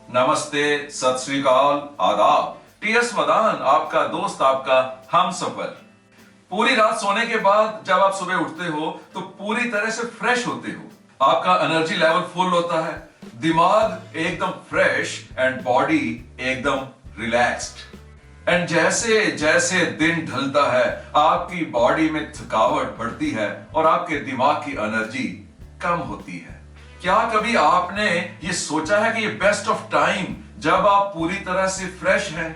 नमस्ते, सत श्री अकाल, आदाब। टीएस मदान, आपका दोस्त, आपका हमसफर। पूरी रात सोने के बाद जब आप सुबह उठते हो तो पूरी तरह से फ्रेश होते हो। आपका एनर्जी लेवल फुल होता है, दिमाग एकदम फ्रेश एंड बॉडी एकदम रिलैक्स्ड। एंड जैसे जैसे दिन ढलता है आपकी बॉडी में थकावट बढ़ती है और आपके दिमाग की एनर्जी कम होती है। क्या कभी आपने ये सोचा है कि ये बेस्ट ऑफ टाइम जब आप पूरी तरह से फ्रेश हैं,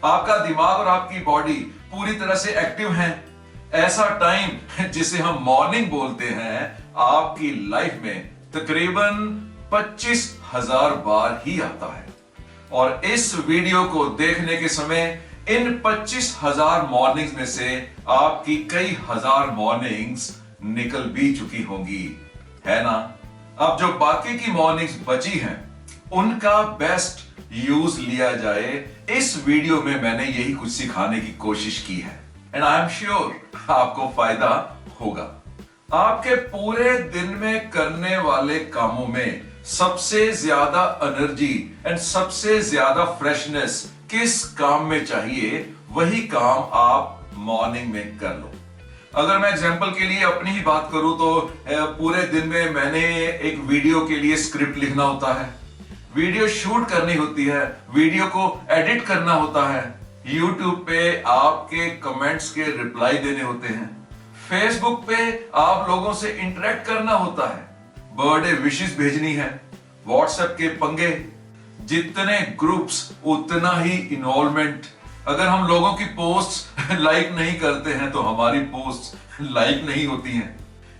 आपका दिमाग और आपकी बॉडी पूरी तरह से एक्टिव हैं, ऐसा टाइम जिसे हम मॉर्निंग बोलते हैं, आपकी लाइफ में तकरीबन 25,000 बार ही आता है। और इस वीडियो को देखने के समय इन 25,000 मॉर्निंग्स में से आपकी कई हजार मॉर्निंग्स निकल भी चुकी होंगी, है ना? अब जो बाकी की मॉर्निंग्स बची हैं उनका बेस्ट यूज लिया जाए, इस वीडियो में मैंने यही कुछ सिखाने की कोशिश की है एंड आई एम श्योर आपको फायदा होगा। आपके पूरे दिन में करने वाले कामों में सबसे ज्यादा एनर्जी एंड सबसे ज्यादा फ्रेशनेस किस काम में चाहिए, वही काम आप मॉर्निंग में कर लो। अगर मैं एग्जांपल के लिए अपनी ही बात करूं तो पूरे दिन में मैंने एक वीडियो के लिए स्क्रिप्ट लिखना होता है, वीडियो शूट करनी होती है, वीडियो को एडिट करना होता है, YouTube पे आपके कमेंट्स के रिप्लाई देने होते हैं, Facebook पे आप लोगों से इंटरेक्ट करना होता है, बर्थडे विशेस भेजनी है, WhatsApp के पंगे, जितने ग्रुप्स उतना ही इन्वॉल्वमेंट। अगर हम लोगों की पोस्ट लाइक नहीं करते हैं तो हमारी पोस्ट लाइक नहीं होती हैं।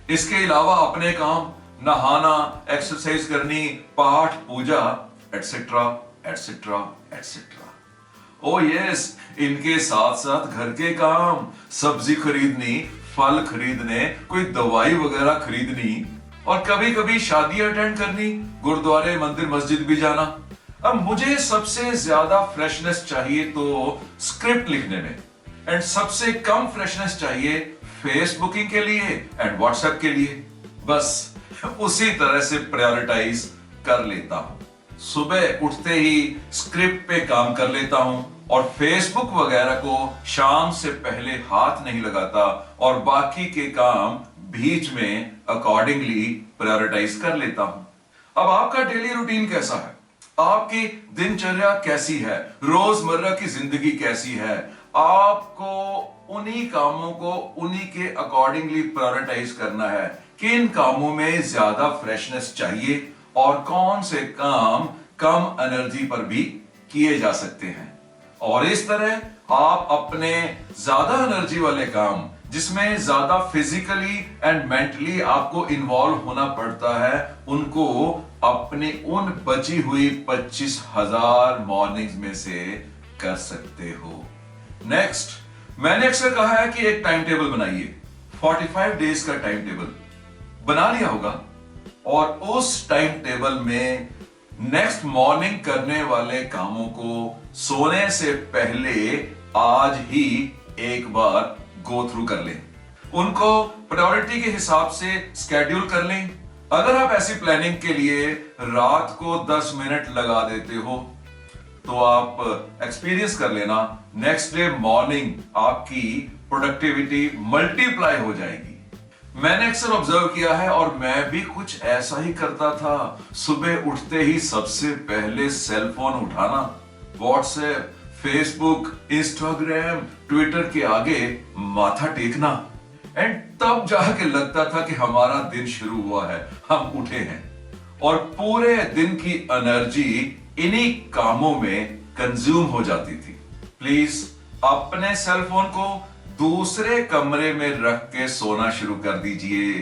इसके अलावा अपने काम, नहाना, एक्सरसाइज करनी, पाठ पूजा etcetera etcetera etcetera. Oh yes, इनके साथ साथ घर के काम, सब्जी खरीदनी, फल खरीदने, कोई दवाई वगैरह खरीदनी और कभी कभी शादी अटेंड करनी, गुरुद्वारे, मंदिर, मस्जिद भी जाना। अब मुझे सबसे ज्यादा फ्रेशनेस चाहिए तो स्क्रिप्ट लिखने में एंड सबसे कम फ्रेशनेस चाहिए फेसबुकिंग के लिए एंड व्हाट्सएप के लिए। बस उसी तरह से प्रायोरिटाइज कर लेता हूं। सुबह उठते ही स्क्रिप्ट पे काम कर लेता हूं और फेसबुक वगैरह को शाम से पहले हाथ नहीं लगाता और बाकी के काम बीच में अकॉर्डिंगली प्रायोरिटाइज कर लेता हूं। अब आपका डेली रूटीन कैसा है, आपकी दिनचर्या कैसी है, रोजमर्रा की जिंदगी कैसी है, आपको उन्हीं कामों को उन्हीं के अकॉर्डिंगली प्रायोरिटाइज करना है। किन कामों में ज्यादा फ्रेशनेस चाहिए और कौन से काम कम एनर्जी पर भी किए जा सकते हैं। और इस तरह आप अपने ज्यादा एनर्जी वाले काम, जिसमें ज्यादा फिजिकली एंड मेंटली आपको इन्वॉल्व होना पड़ता है, उनको अपने उन बची हुई 25,000 मॉर्निंग्स में से कर सकते हो। नेक्स्ट, मैंने अक्सर कहा है कि एक टाइम टेबल बनाइए, 45 डेज का टाइम टेबल बना लिया होगा और उस टाइम टेबल में नेक्स्ट मॉर्निंग करने वाले कामों को सोने से पहले आज ही एक बार गो थ्रू कर लें, उनको प्रायोरिटी के हिसाब से स्केड्यूल कर लें। अगर आप ऐसी प्लानिंग के लिए रात को 10 मिनट लगा देते हो तो आप एक्सपीरियंस कर लेना, नेक्स्ट डे मॉर्निंग आपकी प्रोडक्टिविटी मल्टीप्लाई हो जाएगी। मैंने अक्सर ऑब्जर्व किया है और मैं भी कुछ ऐसा ही करता था। सुबह उठते ही सबसे पहले सेल फोन उठाना, व्हाट्सएप, फेसबुक, इंस्टाग्राम, ट्विटर के आगे माथा टेकना एंड तब जाके लगता था कि हमारा दिन शुरू हुआ है, हम उठे हैं। और पूरे दिन की एनर्जी इन्हीं कामों में कंज्यूम हो जाती थी। प्लीज अपने सेल फोन को दूसरे कमरे में रख के सोना शुरू कर दीजिए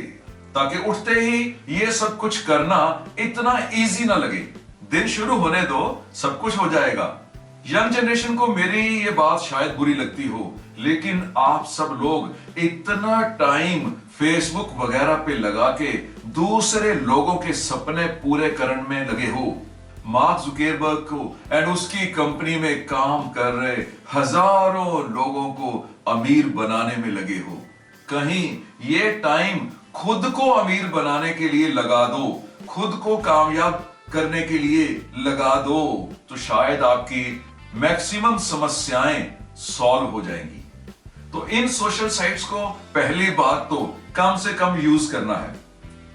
ताकि उठते ही ये सब कुछ करना इतना इजी ना लगे। दिन शुरू होने दो, सब कुछ हो जाएगा। यंग जनरेशन को मेरी ये बात शायद बुरी लगती हो, लेकिन आप सब लोग इतना टाइम फेसबुक वगैरह पे लगा के दूसरे लोगों के सपने पूरे करने में लगे हो। मार्क जुकरबर्ग को एंड उसकी कंपनी में काम कर रहे हजारों लोगों को अमीर बनाने में लगे हो। कहीं ये टाइम खुद को अमीर बनाने के लिए लगा दो, खुद को कामयाब करने के लिए लगा दो, तो शायद आपकी मैक्सिमम समस्याएं सॉल्व हो जाएंगी। तो इन सोशल साइट्स को पहली बात तो कम से कम यूज करना है,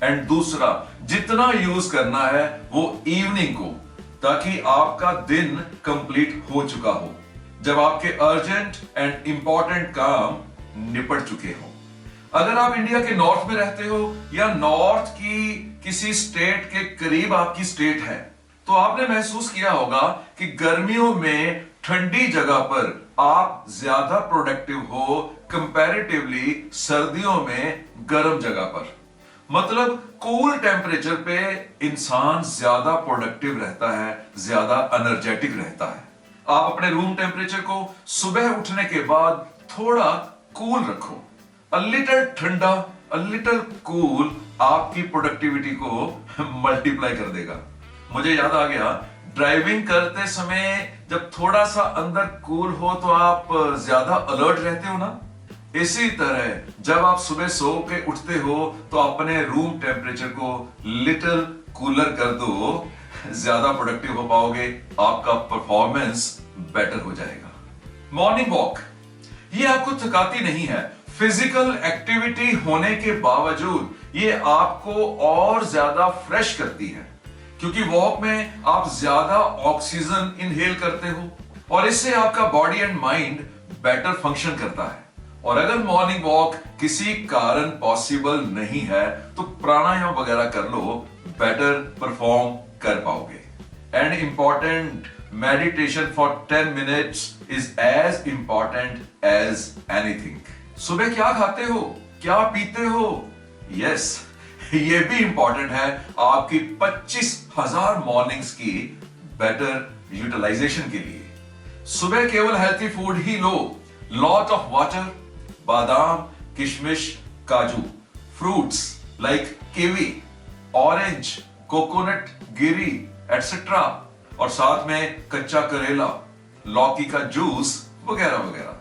एंड दूसरा जितना यूज करना है वो इवनिंग को, ताकि आपका दिन कंप्लीट हो चुका हो, जब आपके अर्जेंट एंड इंपॉर्टेंट काम निपट चुके हो। अगर आप इंडिया के नॉर्थ में रहते हो या नॉर्थ की किसी स्टेट के करीब आपकी स्टेट है, तो आपने महसूस किया होगा कि गर्मियों में ठंडी जगह पर आप ज्यादा प्रोडक्टिव हो कंपैरेटिवली सर्दियों में गर्म जगह पर। मतलब कूल टेम्परेचर पे इंसान ज्यादा प्रोडक्टिव रहता है, ज्यादा एनर्जेटिक रहता है। आप अपने रूम टेम्परेचर को सुबह उठने के बाद थोड़ा कूल रखो, अ लिटिल ठंडा, अ लिटिल कूल आपकी प्रोडक्टिविटी को मल्टीप्लाई कर देगा। मुझे याद आ गया, ड्राइविंग करते समय जब थोड़ा सा अंदर कूल हो तो आप ज्यादा अलर्ट रहते हो ना। इसी तरह जब आप सुबह सो के उठते हो तो अपने रूम टेम्परेचर को लिटिल कूलर कर दो, ज्यादा प्रोडक्टिव हो पाओगे, आपका परफॉर्मेंस बेटर हो जाएगा। मॉर्निंग वॉक ये आपको थकाती नहीं है, फिजिकल एक्टिविटी होने के बावजूद ये आपको और ज्यादा फ्रेश करती है, क्योंकि वॉक में आप ज्यादा ऑक्सीजन इनहेल करते हो और इससे आपका body and mind better function करता है। और अगर मॉर्निंग वॉक किसी कारण पॉसिबल नहीं है तो प्राणायाम वगैरह कर लो, बेटर परफॉर्म कर पाओगे। And important, meditation for 10 minutes is as important as anything. सुबह क्या खाते हो, क्या पीते हो, यस ये भी इंपॉर्टेंट है आपकी 25,000 मॉर्निंग्स की बेटर यूटिलाइजेशन के लिए। सुबह केवल हेल्थी फूड ही लो, लॉट ऑफ वाटर, बादाम, किशमिश, काजू, fruits like kiwi, orange, coconut, गिरी एटसेट्रा, और साथ में कच्चा करेला, लौकी का जूस वगैरह वगैरह।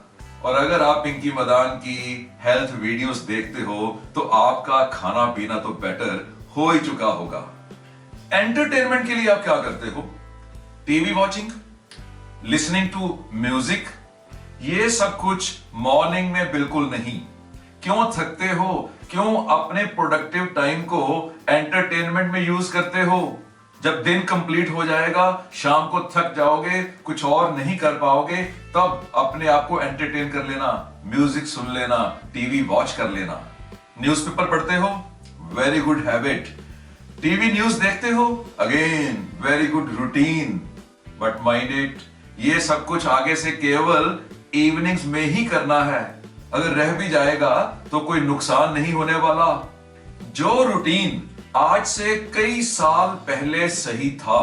और अगर आप पिंकी मदान की हेल्थ वीडियोस देखते हो तो आपका खाना पीना तो बेटर हो ही चुका होगा। एंटरटेनमेंट के लिए आप क्या करते हो? TV watching, listening to music, ये सब कुछ मॉर्निंग में बिल्कुल नहीं। क्यों थकते हो? क्यों अपने प्रोडक्टिव टाइम को एंटरटेनमेंट में यूज करते हो? जब दिन कंप्लीट हो जाएगा, शाम को थक जाओगे, कुछ और नहीं कर पाओगे, तब अपने आप को एंटरटेन कर लेना, म्यूजिक सुन लेना, टीवी वॉच कर लेना। न्यूज़पेपर पढ़ते हो? Very good habit. TV news देखते हो? Again very good routine. But mind it, ये सब कुछ आगे से केवल इवनिंग्स में ही करना है। अगर रह भी जाएगा तो कोई नुकसान नहीं होने वाला। जो रूटीन आज से कई साल पहले सही था,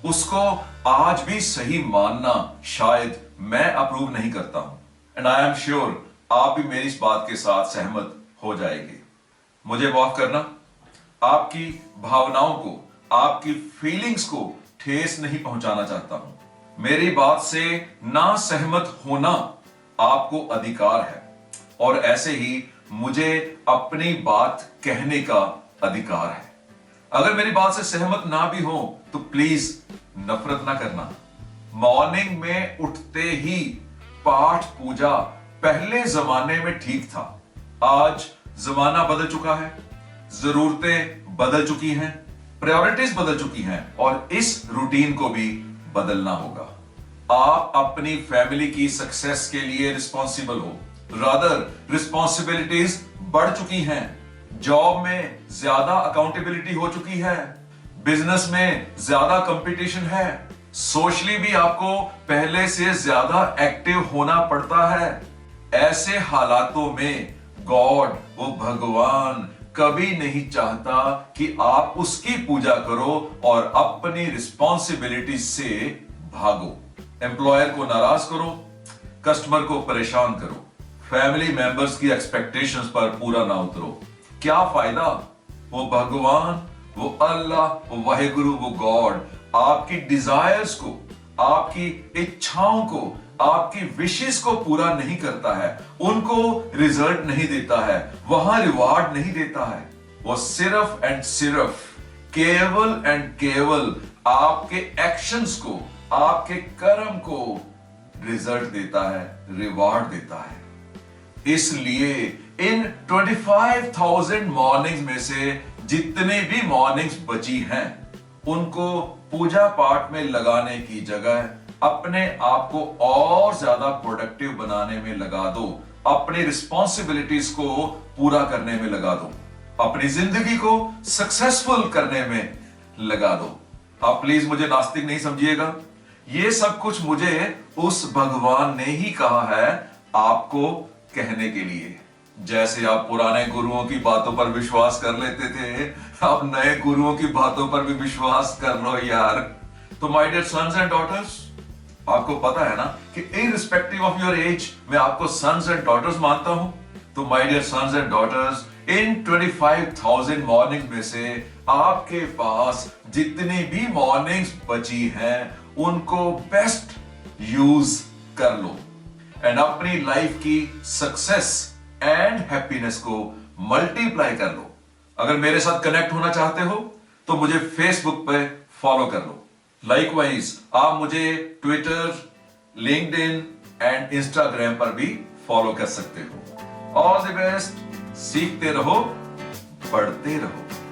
उसको आज भी सही मानना शायद मैं अप्रूव नहीं करता हूं। एंड आई एम श्योर आप भी मेरी इस बात के साथ सहमत हो जाएंगे। मुझे माफ करना, आपकी भावनाओं को, आपकी फीलिंग्स को ठेस नहीं पहुंचाना चाहता हूं। मेरी बात से ना सहमत होना आपको अधिकार है, और ऐसे ही मुझे अपनी बात कहने का अधिकार है। अगर मेरी बात से सहमत ना भी हो तो प्लीज नफरत ना करना। मॉर्निंग में उठते ही पाठ पूजा पहले जमाने में ठीक था। आज जमाना बदल चुका है, जरूरतें बदल चुकी हैं, प्रायोरिटीज बदल चुकी हैं, और इस रूटीन को भी बदलना होगा। आप अपनी फैमिली की सक्सेस के लिए रिस्पॉन्सिबल हो, रादर रिस्पॉन्सिबिलिटीज बढ़ चुकी हैं। जॉब में ज्यादा अकाउंटेबिलिटी हो चुकी है, बिजनेस में ज्यादा कंपटीशन है, सोशली भी आपको पहले से ज्यादा एक्टिव होना पड़ता है। ऐसे हालातों में गॉड, वो भगवान, कभी नहीं चाहता कि आप उसकी पूजा करो और अपनी रिस्पॉन्सिबिलिटी से भागो। एम्प्लॉयर को नाराज करो, कस्टमर को परेशान करो, फैमिली मेंबर्स की एक्सपेक्टेशंस पर पूरा ना उतरो। क्या फायदा? वो भगवान, वो अल्लाह, वो वाहिगुरु, वो गॉड आपकी डिजायर्स को, आपकी इच्छाओं को आपकी विशेष को पूरा नहीं करता है, उनको रिजल्ट नहीं देता है, वहां रिवार्ड नहीं देता है, वो सिर्फ एंड सिर्फ केवल एंड केवल आपके एक्शंस को, आपके कर्म को रिजल्ट देता है, रिवार्ड देता है। इसलिए इन 25,000 मॉर्निंग्स में से जितने भी मॉर्निंग्स बची हैं, उनको पूजा पाठ में लगाने की जगह अपने आप को और ज्यादा प्रोडक्टिव बनाने में लगा दो, अपनी रिस्पॉन्सिबिलिटीज को पूरा करने में लगा दो, अपनी जिंदगी को सक्सेसफुल करने में लगा दो। आप प्लीज मुझे नास्तिक नहीं समझिएगा, ये सब कुछ मुझे उस भगवान ने ही कहा है आपको कहने के लिए। जैसे आप पुराने गुरुओं की बातों पर विश्वास कर लेते थे, आप नए गुरुओं की बातों पर भी विश्वास कर लो यार। तो my dear sons and daughters, आपको पता है ना कि इररिस्पेक्टिव ऑफ योर एज मैं आपको सन्स एंड डॉटर्स मानता हूं। तो my dear sons and daughters, इन 25,000 मॉर्निंग में से आपके पास जितनी भी मॉर्निंग्स बची हैं, उनको बेस्ट यूज कर लो एंड अपनी लाइफ की सक्सेस एंड हैप्पीनेस को मल्टीप्लाई कर लो। अगर मेरे साथ कनेक्ट होना चाहते हो तो मुझे फेसबुक पे फॉलो कर लो। लाइकवाइज आप मुझे ट्विटर, लिंक्डइन एंड इंस्टाग्राम पर भी फॉलो कर सकते हो। ऑल द बेस्ट, सीखते रहो, पढ़ते रहो।